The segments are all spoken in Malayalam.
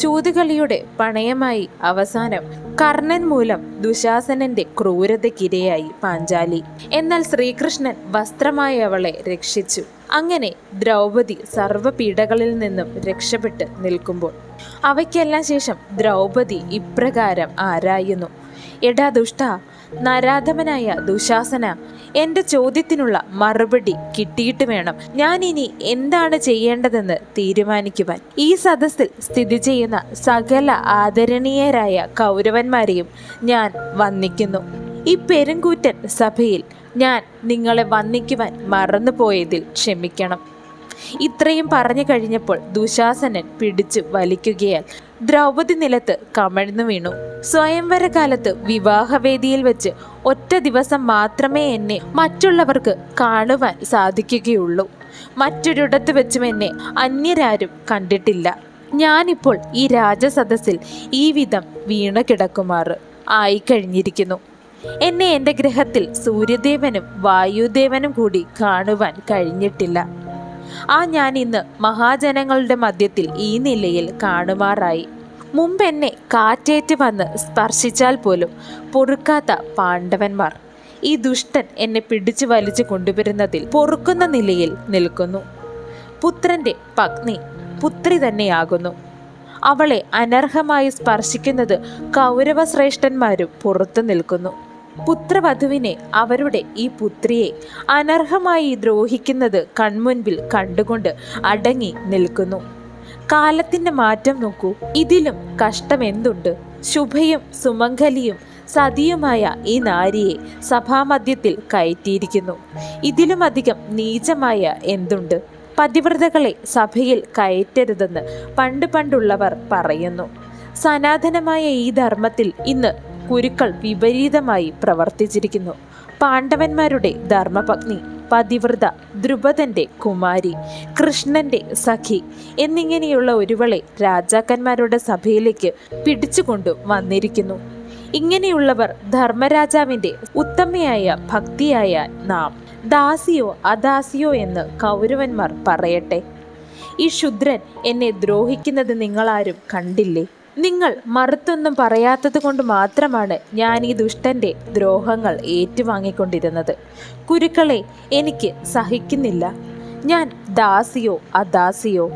ചൂതുകളിയുടെ പണയമായി അവസാനം കർണൻ മൂലം ദുശാസനന്റെ ക്രൂരതയ്ക്കിരയായി പാഞ്ചാലി. എന്നാൽ ശ്രീകൃഷ്ണൻ വസ്ത്രമായി അവളെ രക്ഷിച്ചു. അങ്ങനെ ദ്രൗപദി സർവ്വപീഡകളിൽ നിന്നും രക്ഷപ്പെട്ട് നിൽക്കുമ്പോൾ അവയ്ക്കെല്ലാം ശേഷം ദ്രൗപദി ഇപ്രകാരം ആരായുന്നു: എടാ ദുഷ്ട, നരാധമനായ ദുശാസന, എൻ്റെ ചോദ്യത്തിനുള്ള മറുപടി കിട്ടിയിട്ട് വേണം ഞാൻ ഇനി എന്താണ് ചെയ്യേണ്ടതെന്ന് തീരുമാനിക്കുവാൻ. ഈ സദസ്സിൽ സ്ഥിതി ചെയ്യുന്ന സകല ആദരണീയരായ കൗരവന്മാരെയും ഞാൻ വന്ദിക്കുന്നു. ഈ പെരുങ്കൂറ്റൻ സഭയിൽ ഞാൻ നിങ്ങളെ വന്ദിക്കുവാൻ മറന്നുപോയതിൽ ക്ഷമിക്കണം. ഇത്രയും പറഞ്ഞു കഴിഞ്ഞപ്പോൾ ദുശാസനൻ പിടിച്ചു വലിക്കുകയാൽ ദ്രൗപദി നിലത്ത് കമഴ്ന്നു വീണു. സ്വയംവര കാലത്ത് വിവാഹവേദിയിൽ വെച്ച് ഒറ്റ ദിവസം മാത്രമേ എന്നെ മറ്റുള്ളവർക്ക് കാണുവാൻ സാധിക്കുകയുള്ളൂ. മറ്റൊരിടത്ത് വെച്ചും എന്നെ അന്യരാരും കണ്ടിട്ടില്ല. ഞാനിപ്പോൾ ഈ രാജസദസ്സിൽ ഈ വിധം വീണു കിടക്കുമാറ് ആയിക്കഴിഞ്ഞിരിക്കുന്നു. എന്നെ എൻ്റെ ഗ്രഹത്തിൽ സൂര്യദേവനും വായുദേവനും കൂടി കാണുവാൻ കഴിഞ്ഞിട്ടില്ല. ഞാൻ ഇന്ന് മഹാജനങ്ങളുടെ മധ്യത്തിൽ ഈ നിലയിൽ കാണുമാറായി. മുമ്പ് എന്നെ കാറ്റേറ്റ് വന്ന് സ്പർശിച്ചാൽ പോലും പൊറുക്കാത്ത പാണ്ഡവന്മാർ ഈ ദുഷ്ടൻ എന്നെ പിടിച്ചു വലിച്ചു കൊണ്ടുവരുന്നതിൽ പൊറുക്കുന്ന നിലയിൽ നിൽക്കുന്നു. പുത്രൻ്റെ പത്നി പുത്രി തന്നെയാകുന്നു. അവളെ അനർഹമായി സ്പർശിക്കുന്നത് കൗരവശ്രേഷ്ഠന്മാരും പുറത്തു നിൽക്കുന്നു. പുത്രവധുവിനെ, അവരുടെ ഈ പുത്രിയെ അനർഹമായി ദ്രോഹിക്കുന്നത് കൺമുൻപിൽ കണ്ടുകൊണ്ട് അടങ്ങി നിൽക്കുന്നു. കാലത്തിൻ്റെ മാറ്റം നോക്കൂ. ഇതിലും കഷ്ടമെന്തുണ്ട്? ശുഭയും സുമംഗലിയും സതിയുമായ ഈ നാരിയെ സഭാമധ്യത്തിൽ കയറ്റിയിരിക്കുന്നു. ഇതിലുമധികം നീചമായ എന്തുണ്ട്? പതിവ്രതകളെ സഭയിൽ കയറ്റരുതെന്ന് പണ്ടുള്ളവർ പറയുന്നു. സനാതനമായ ഈ ധർമ്മത്തിൽ ഇന്ന് കുരുക്കൾ വിപരീതമായി പ്രവർത്തിച്ചിരിക്കുന്നു. പാണ്ഡവന്മാരുടെ ധർമ്മപത്നി, പതിവ്രത, ദ്രുപദന്റെ കുമാരി, കൃഷ്ണന്റെ സഖി എന്നിങ്ങനെയുള്ള ഒരുവളെ രാജാക്കന്മാരുടെ സഭയിലേക്ക് പിടിച്ചുകൊണ്ടു വന്നിരിക്കുന്നു. ഇങ്ങനെയുള്ളവർ ധർമ്മരാജാവിൻ്റെ ഉത്തമയായ ഭക്തിയായ നാം ദാസിയോ അദാസിയോ എന്ന് കൗരവന്മാർ പറയട്ടെ. ഈ ശുദ്രൻ എന്നെ ദ്രോഹിക്കുന്നത് നിങ്ങളാരും കണ്ടില്ലേ? നിങ്ങൾ മറുത്തൊന്നും പറയാത്തത് കൊണ്ട് മാത്രമാണ് ഞാൻ ഈ ദുഷ്ടന്റെ ദ്രോഹങ്ങൾ ഏറ്റുവാങ്ങിക്കൊണ്ടിരുന്നത്. കുരുക്കളെ, എനിക്ക് സഹിക്കുന്നില്ല. ഞാൻ ദാസിയോ അദാസിയോ,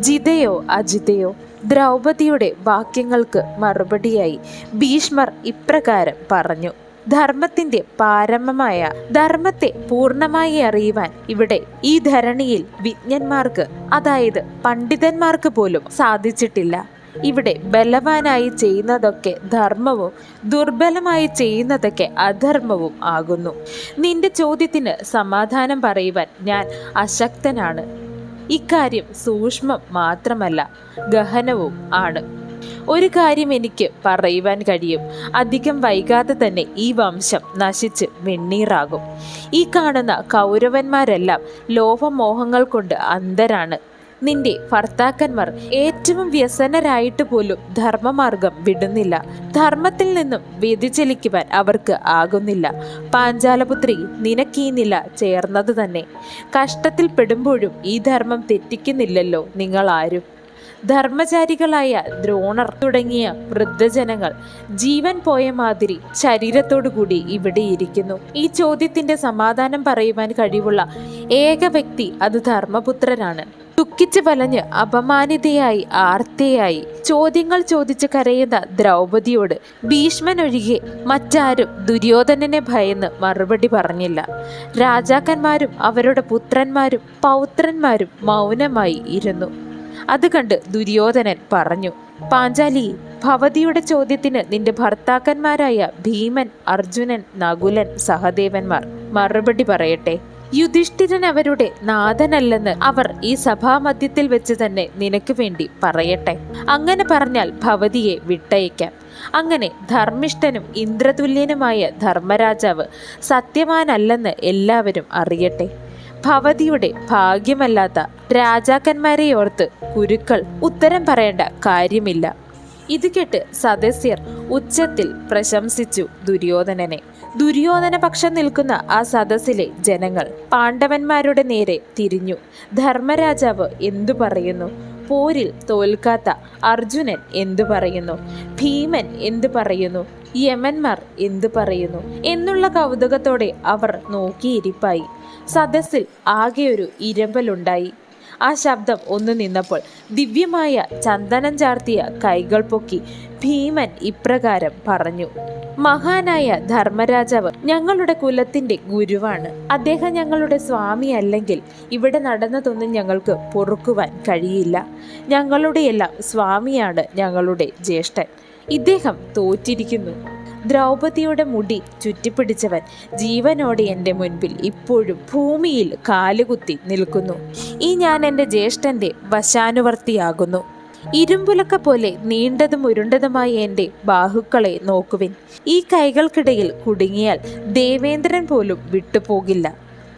ജിതയോ അജിതയോ? ദ്രൗപദിയുടെ വാക്യങ്ങൾക്ക് മറുപടിയായി ഭീഷ്മർ ഇപ്രകാരം പറഞ്ഞു: ധർമ്മത്തിന്റെ പാരമമായ ധർമ്മത്തെ പൂർണ്ണമായി അറിയുവാൻ ഇവിടെ ഈ ധരണിയിൽ വിജ്ഞന്മാർക്ക്, അതായത് പണ്ഡിതന്മാർക്ക് പോലും സാധിച്ചിട്ടില്ല. ഇവിടെ ബലവാനായി ചെയ്യുന്നതൊക്കെ ധർമ്മവും ദുർബലമായി ചെയ്യുന്നതൊക്കെ അധർമ്മവും ആകുന്നു. നിന്റെ ചോദ്യത്തിന് സമാധാനം പറയുവാൻ ഞാൻ അശക്തനാണ്. ഇക്കാര്യം സൂക്ഷ്മം മാത്രമല്ല, ഗഹനവും ആണ്. ഒരു കാര്യം എനിക്ക് പറയുവാൻ കഴിയും: അധികം വൈകാതെ തന്നെ ഈ വംശം നശിച്ച് വെണ്ണീറാകും. ഈ കാണുന്ന കൗരവന്മാരെല്ലാം ലോഭമോഹങ്ങൾ കൊണ്ട് അന്ധരാണ്. നിന്റെ ഭർത്താക്കന്മാർ ഏറ്റവും വ്യസനരായിട്ട് പോലും ധർമ്മമാർഗം വിടുന്നില്ല. ധർമ്മത്തിൽ നിന്നും വ്യതിചലിക്കുവാൻ അവർക്ക് ആകുന്നില്ല. പാഞ്ചാലപുത്രി, നിനക്കീ നില ചേർന്നത് തന്നെ. കഷ്ടത്തിൽ പെടുമ്പോഴും ഈ ധർമ്മം തെറ്റിക്കുന്നില്ലല്ലോ നിങ്ങൾ ആരും. ധർമ്മചാരികളായ ദ്രോണർ തുടങ്ങിയ വൃദ്ധജനങ്ങൾ ജീവൻ പോയ മാതിരി ശരീരത്തോടുകൂടി ഇവിടെ ഇരിക്കുന്നു. ഈ ചോദ്യത്തിന്റെ സമാധാനം പറയുവാൻ കഴിവുള്ള ഏക വ്യക്തി അത് ധർമ്മപുത്രനാണ്. ദുഃഖിച്ച് വലഞ്ഞ് അപമാനിതയായി ആർത്തയായി ചോദ്യങ്ങൾ ചോദിച്ച് കരയുന്ന ദ്രൗപദിയോട് ഭീഷ്മനൊഴികെ മറ്റാരും ദുര്യോധനനെ ഭയന്ന് മറുപടി പറഞ്ഞില്ല. രാജാക്കന്മാരും അവരുടെ പുത്രന്മാരും പൗത്രന്മാരും മൗനമായി ഇരുന്നു. അത് കണ്ട് ദുര്യോധനൻ പറഞ്ഞു: പാഞ്ചാലി, ഭവതിയുടെ ചോദ്യത്തിന് നിന്റെ ഭർത്താക്കന്മാരായ ഭീമൻ, അർജുനൻ, നകുലൻ, സഹദേവന്മാർ മറുപടി പറയട്ടെ. യുധിഷ്ഠിരൻ അവരുടെ നാഥനല്ലെന്ന് അവർ ഈ സഭാമധ്യത്തിൽ വെച്ച് തന്നെ നിനക്ക് വേണ്ടി പറയട്ടെ. അങ്ങനെ പറഞ്ഞാൽ ഭവതിയെ വിട്ടയക്കാം. അങ്ങനെ ധർമ്മിഷ്ഠനും ഇന്ദ്രതുല്യനുമായ ധർമ്മരാജാവ് സത്യവാനല്ലെന്ന് എല്ലാവരും അറിയട്ടെ. ഭവതിയുടെ ഭാഗ്യമല്ലാത്ത രാജാക്കന്മാരെ ഓർത്ത് കുരുക്കൾ ഉത്തരം പറയേണ്ട കാര്യമില്ല. ഇത് കേട്ട് സദസ്യർ ഉച്ചത്തിൽ പ്രശംസിച്ചു ദുര്യോധനനെ. ദുര്യോധനപക്ഷം നിൽക്കുന്ന ആ സദസ്സിലെ ജനങ്ങൾ പാണ്ഡവന്മാരുടെ നേരെ തിരിഞ്ഞു. ധർമ്മരാജാവ് എന്തു പറയുന്നു? പോരിൽ തോൽക്കാത്ത അർജുനൻ എന്തു പറയുന്നു, ഭീമൻ എന്തു പറയുന്നു, യമന്മാർ എന്തു പറയുന്നു എന്നുള്ള കൗതുകത്തോടെ അവർ നോക്കിയിരിപ്പായി. സദസ്സിൽ ആകെയൊരു ഇരമ്പലുണ്ടായി. ആ ശബ്ദം ഒന്ന് നിന്നപ്പോൾ ദിവ്യമായ ചന്ദനം ചാർത്തിയ കൈകൾ പൊക്കി ഭീമൻ ഇപ്രകാരം പറഞ്ഞു: മഹാനായ ധർമ്മരാജാവ് ഞങ്ങളുടെ കുലത്തിന്റെ ഗുരുവാണ്. അദ്ദേഹം ഞങ്ങളുടെ സ്വാമി അല്ലെങ്കിൽ ഇവിടെ നടന്നതൊന്നും ഞങ്ങൾക്ക് പൊറുക്കുവാൻ കഴിയില്ല. ഞങ്ങളുടെയെല്ലാം സ്വാമിയാണ് ഞങ്ങളുടെ ജ്യേഷ്ഠൻ. ഇദ്ദേഹം തോറ്റിരിക്കുന്നു. ദ്രൗപദിയുടെ മുടി ചുറ്റിപ്പിടിച്ചവൻ ജീവനോടെ എൻ്റെ മുൻപിൽ ഇപ്പോഴും ഭൂമിയിൽ കാലുകുത്തി നിൽക്കുന്നു. ഈ ഞാൻ എൻ്റെ ജ്യേഷ്ഠൻ്റെ വശാനുവർത്തിയാകുന്നു. ഇരുമ്പുലക്ക പോലെ നീണ്ടതും ഉരുണ്ടതുമായ എൻ്റെ ബാഹുക്കളെ നോക്കുവിൻ. ഈ കൈകൾക്കിടയിൽ കുടുങ്ങിയാൽ ദേവേന്ദ്രൻ പോലും വിട്ടുപോകില്ല.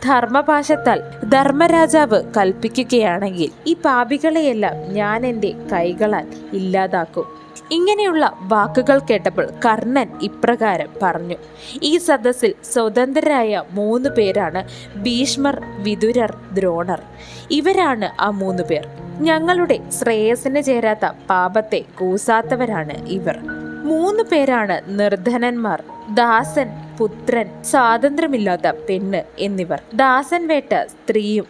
ധർമ്മപാശത്താൽ ധർമ്മരാജാവ് കൽപ്പിക്കുകയാണെങ്കിൽ ഈ പാപികളെയെല്ലാം ഞാൻ എൻ്റെ കൈകളാൽ ഇല്ലാതാക്കും. ഇങ്ങനെയുള്ള വാക്കുകൾ കേട്ടപ്പോൾ കർണൻ ഇപ്രകാരം പറഞ്ഞു: ഈ സദസ്സിൽ സ്വതന്ത്രരായ 3 പേരാണ് ഭീഷ്മർ, വിതുരർ, ദ്രോണർ. ഇവരാണ് ആ 3 പേർ. ഞങ്ങളുടെ ശ്രേയസിന് ചേരാത്ത പാപത്തെ കൂസാത്തവരാണ് ഇവർ. 3 പേരാണ് നിർധനന്മാർ, ദാസൻ, പുത്രൻ, സ്വാതന്ത്ര്യമില്ലാത്ത പെണ്ണ് എന്നിവർ. ദാസൻ വേട്ട സ്ത്രീയും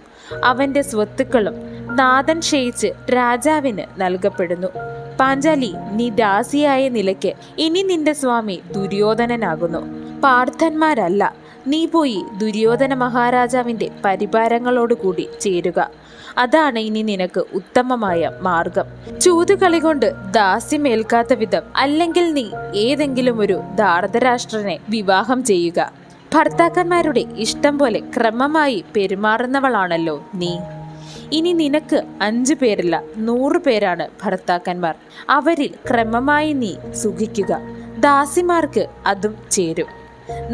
അവന്റെ സ്വത്തുക്കളും നാഥൻ ക്ഷയിച്ച് രാജാവിന് നൽകപ്പെടുന്നു. പാഞ്ചാലി, നീ ദാസിയായ നിലയ്ക്ക് ഇനി നിന്റെ സ്വാമി ദുര്യോധനനാകുന്നു. പാർത്ഥന്മാരല്ല. നീ പോയി ദുര്യോധന മഹാരാജാവിന്റെ പരിവാരങ്ങളോടുകൂടി ചേരുക. അതാണ് ഇനി നിനക്ക് ഉത്തമമായ മാർഗം. ചൂതുകളി കൊണ്ട് ദാസ്യമേൽക്കാത്ത വിധം അല്ലെങ്കിൽ നീ ഏതെങ്കിലും ഒരു ധാർതരാഷ്ട്രനെ വിവാഹം ചെയ്യുക. ഭർത്താക്കന്മാരുടെ ഇഷ്ടം പോലെ ക്രമമായി പെരുമാറുന്നവളാണല്ലോ നീ. ഇനി നിനക്ക് 5 പേരല്ല 100 പേരാണ് ഭർത്താക്കന്മാർ. അവരിൽ ക്രമമായി നീ സുഖിക്കുക. ദാസിമാർക്ക് അതും ചേരും.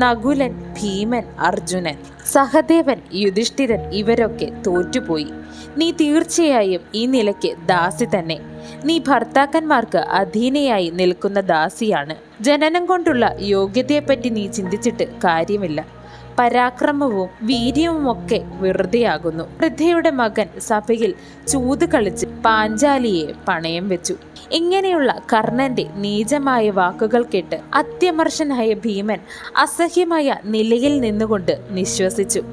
നകുലൻ, ഭീമൻ, അർജുനൻ, സഹദേവൻ, യുധിഷ്ഠിരൻ ഇവരൊക്കെ തോറ്റുപോയി. നീ തീർച്ചയായും ഈ നിലയ്ക്ക് ദാസി തന്നെ. നീ ഭർത്താക്കന്മാർക്ക് അധീനയായി നിൽക്കുന്ന ദാസിയാണ്. ജനനം കൊണ്ടുള്ള യോഗ്യതയെപ്പറ്റി നീ ചിന്തിച്ചിട്ട് കാര്യമില്ല. പരാക്രമവും വീര്യവുമൊക്കെ വെറുതെയാകുന്നു. വൃദ്ധയുടെ മകൻ സഭയിൽ ചൂത് കളിച്ച് പാഞ്ചാലിയെ പണയം വെച്ചു. ഇങ്ങനെയുള്ള കർണന്റെ നീചമായ വാക്കുകൾ കേട്ട് അത്യമർശനായ ഭീമൻ അസഹ്യമായ നിലയിൽ നിന്നുകൊണ്ട് നിശ്വസിച്ചു.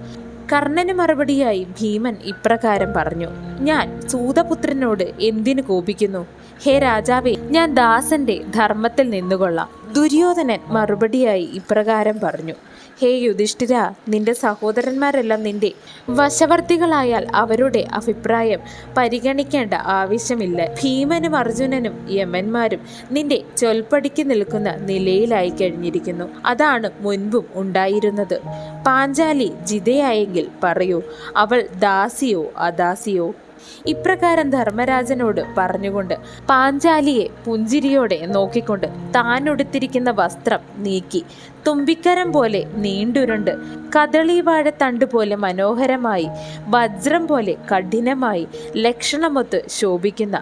കർണന് മറുപടിയായി ഭീമൻ ഇപ്രകാരം പറഞ്ഞു: ഞാൻ സൂതപുത്രനോട് എന്തിനു കോപിക്കുന്നു? ഹേ രാജാവേ, ഞാൻ ദാസന്റെ ധർമ്മത്തിൽ നിന്നുകൊള്ളാം. ദുര്യോധനൻ മറുപടിയായി ഇപ്രകാരം പറഞ്ഞു: ഹേ യുധിഷ്ഠിര, നിന്റെ സഹോദരന്മാരെല്ലാം നിന്റെ വശവർത്തികളായാൽ അവരുടെ അഭിപ്രായം പരിഗണിക്കേണ്ട ആവശ്യമില്ല. ഭീമനും അർജുനനും യമന്മാരും നിന്റെ ചൊൽപ്പടിക്ക് നിൽക്കുന്ന നിലയിലായി കഴിഞ്ഞിരിക്കുന്നു. അതാണ് മുൻപും ഉണ്ടായിരുന്നത്. പാഞ്ചാലി ജിതയായെങ്കിൽ പറയൂ, അവൾ ദാസിയോ അദാസിയോ? ഇപ്രകാരം ധർമ്മരാജനോട് പറഞ്ഞുകൊണ്ട് പാഞ്ചാലിയെ പുഞ്ചിരിയോടെ നോക്കിക്കൊണ്ട് താൻ ഉടുത്തിരിക്കുന്ന വസ്ത്രം നീക്കി തുമ്പിക്കരം പോലെ നീണ്ടുരുണ്ട്, കദളിവാഴത്തണ്ട് പോലെ മനോഹരമായി, വജ്രം പോലെ കഠിനമായി, ലക്ഷണമൊത്ത് ശോഭിക്കുന്ന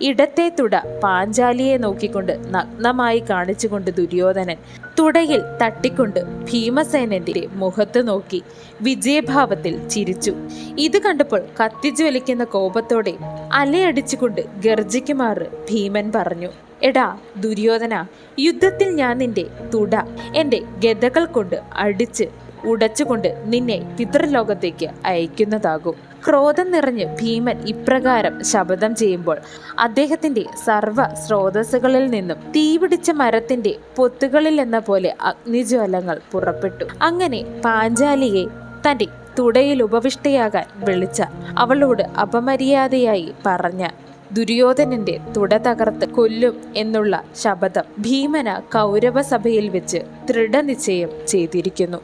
ഇടത്തെ തുട പാഞ്ചാലിയെ നോക്കിക്കൊണ്ട് നഗ്നമായി കാണിച്ചുകൊണ്ട് ദുര്യോധനൻ തുടയിൽ തട്ടിക്കൊണ്ട് ഭീമസേനന്റെ മുഖത്ത് നോക്കി വിജയഭാവത്തിൽ ചിരിച്ചു. ഇത് കണ്ടപ്പോൾ കത്തിജ്വലിക്കുന്ന കോപത്തോടെ അലയടിച്ചുകൊണ്ട് ഗർജിക്കുമാറ് ഭീമൻ പറഞ്ഞു: എടാ ദുര്യോധന, യുദ്ധത്തിൽ ഞാൻ നിന്റെ തുട എൻ്റെ ഗദകൾ കൊണ്ട് അടിച്ച് ഉടച്ചുകൊണ്ട് നിന്നെ പിതൃലോകത്തേക്ക് അയക്കുന്നതാകും. ക്രോധം നിറഞ്ഞ് ഭീമൻ ഇപ്രകാരം ശപഥം ചെയ്യുമ്പോൾ അദ്ദേഹത്തിന്റെ സർവ സ്രോതസ്സുകളിൽ നിന്നും തീപിടിച്ച മരത്തിന്റെ പൊത്തുകളിൽ എന്ന പോലെ അഗ്നിജ്വാലങ്ങൾ പുറപ്പെട്ടു. അങ്ങനെ പാഞ്ചാലിയെ തന്റെ തുടയിൽ ഉപവിഷ്ടയാകാൻ വിളിച്ച അവളോട് അപമര്യാദയായി പറഞ്ഞ ദുര്യോധനന്റെ തുട തകർത്ത് കൊല്ലും എന്നുള്ള ശപഥം ഭീമന കൗരവ സഭയിൽ വെച്ച് ദൃഢനിശ്ചയം ചെയ്തിരിക്കുന്നു.